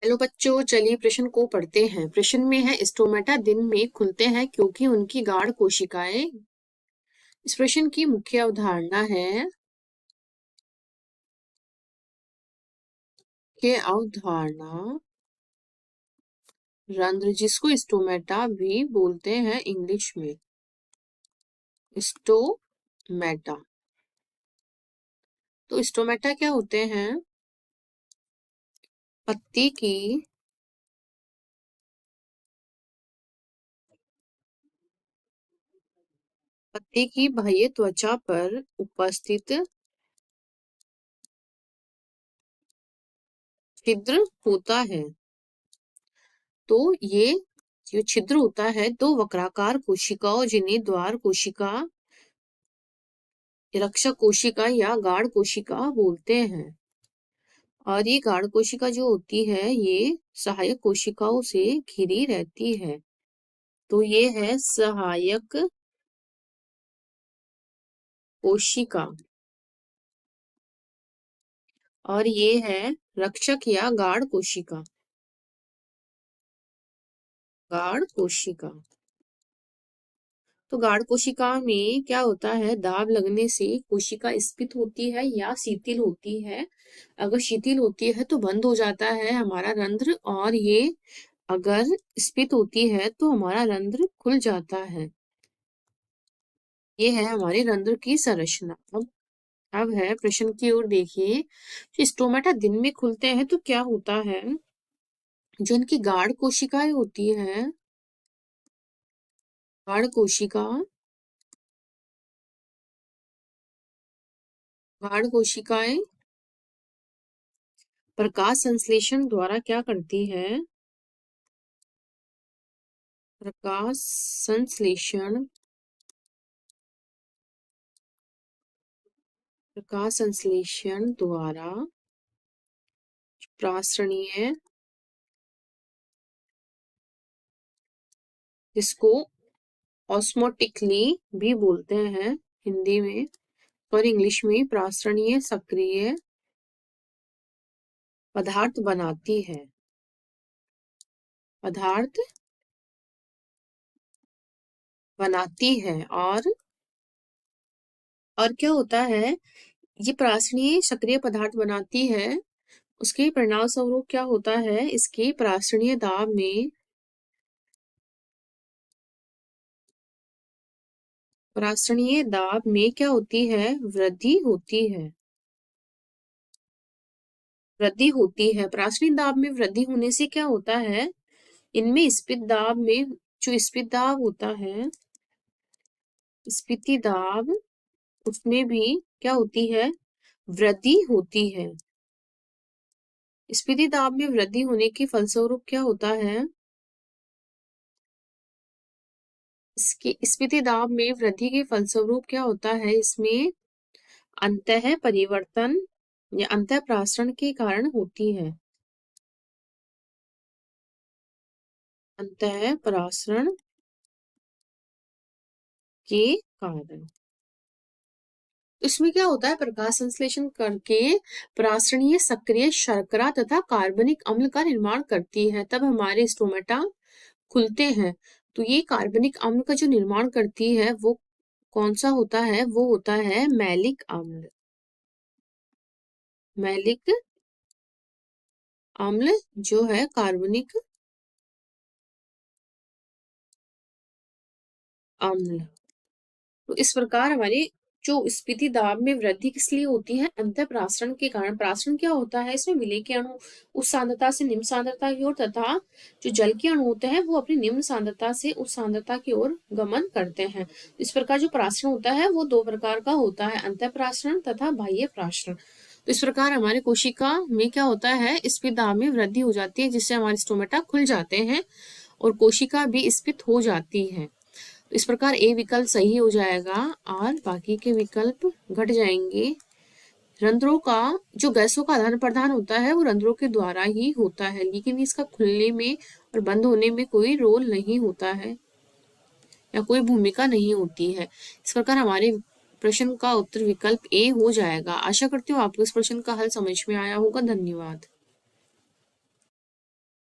Hello बच्चों, चलिए प्रश्न को पढ़ते हैं। प्रश्न में है स्टोमेटा दिन में खुलते हैं क्योंकि उनकी गाढ़ कोशिकाएं। इस प्रश्न की मुख्य अवधारणा है रंध्र, जिसको स्टोमेटा भी बोलते हैं इंग्लिश में। स्टोमेटा। तो स्टोमेटा क्या होते हैं? पत्ती की बाह्य त्वचा पर उपस्थित छिद्र होता है। तो ये जो छिद्र होता है दो वक्राकार कोशिकाओं, जिन्हें द्वार कोशिका, रक्षक कोशिका या गाढ़ कोशिका बोलते हैं। और ये गाढ़ कोशिका जो होती है ये सहायक कोशिकाओं से घिरी रहती है। तो ये है सहायक कोशिका और ये है रक्षक या गाढ़ कोशिका। गाढ़ कोशिका। तो गाढ़ कोशिका में क्या होता है, दाब लगने से कोशिका स्फीत होती है या शिथिल होती है। अगर शिथिल होती है तो बंद हो जाता है हमारा रंध्र, और ये अगर स्फीत होती है तो हमारा रंध्र खुल जाता है। ये है हमारे रंध्र की संरचना। अब है प्रश्न की ओर देखिए। जो स्टोमेटा दिन में खुलते हैं तो क्या होता है, जो इनकी गाढ़ कोशिकाएं होती हैं, गाढ़ कोशिकाएं प्रकाश संश्लेषण द्वारा क्या करती है? प्रकाश संश्लेषण द्वारा प्रासरणीय, जिसको ऑस्मोटिकली भी बोलते हैं हिंदी में और इंग्लिश में, प्रासरणीय सक्रिय पदार्थ बनाती है। पदार्थ बनाती है। और क्या होता है, ये प्रासरणीय सक्रिय पदार्थ बनाती है। उसके परिणाम स्वरूप क्या होता है, इसके प्रासरणीय दाब में क्या होती है, वृद्धि होती है। प्रासरणीय दाब में वृद्धि होने से क्या होता है, इनमें स्फीत दाब में, जो स्फीत दाब होता है, स्फीति दाब, उसमें भी क्या होती है, वृद्धि होती है। स्फीति दाब में वृद्धि होने के फलस्वरूप क्या होता है, इसके स्फीति दाब में वृद्धि के फलस्वरूप क्या होता है, इसमें अंतः परिवर्तन या अंतः प्रासरण के कारण होती है। अंतः प्रासरण के कारण। इसमें क्या होता है, प्रकाश संश्लेषण करके प्रासरणीय सक्रिय शर्करा तथा कार्बनिक अम्ल का निर्माण करती है, तब हमारे स्टोमेटा खुलते हैं। तो ये कार्बनिक अम्ल का जो निर्माण करती है वो कौन सा होता है, वो होता है मैलिक अम्ल। मैलिक अम्ल जो है कार्बनिक अम्ल। तो इस प्रकार हमारे जो स्फीति दाब में वृद्धि किस लिए होती है, अंतः प्रासरण के कारण। प्रासरण क्या होता है, इसमें विलेय के अणु उच्च सांद्रता से निम्न सांद्रता की ओर, तथा जो जल के अणु होते हैं वो अपनी निम्न सांद्रता से उच्च सांद्रता की ओर गमन करते हैं। इस प्रकार जो प्रासरण होता है वो दो प्रकार का होता है, अंतः प्रासरण तथा बाह्य प्रासरण। तो इस प्रकार हमारे कोशिका में क्या होता है, स्फीत दाब में वृद्धि हो जाती है, जिससे हमारे स्टोमेटा खुल जाते हैं और कोशिका भी स्फीत हो जाती है। इस प्रकार ए विकल्प सही हो जाएगा और बाकी के विकल्प घट जाएंगे। रंध्रों का जो गैसों का आदान प्रदान होता है वो रंध्रों के द्वारा ही होता है, लेकिन इसका खुलने में और बंद होने में कोई रोल नहीं होता है या कोई भूमिका नहीं होती है। इस प्रकार हमारे प्रश्न का उत्तर विकल्प ए हो जाएगा। आशा करती हूँ आपको इस प्रश्न का हल समझ में आया होगा। धन्यवाद।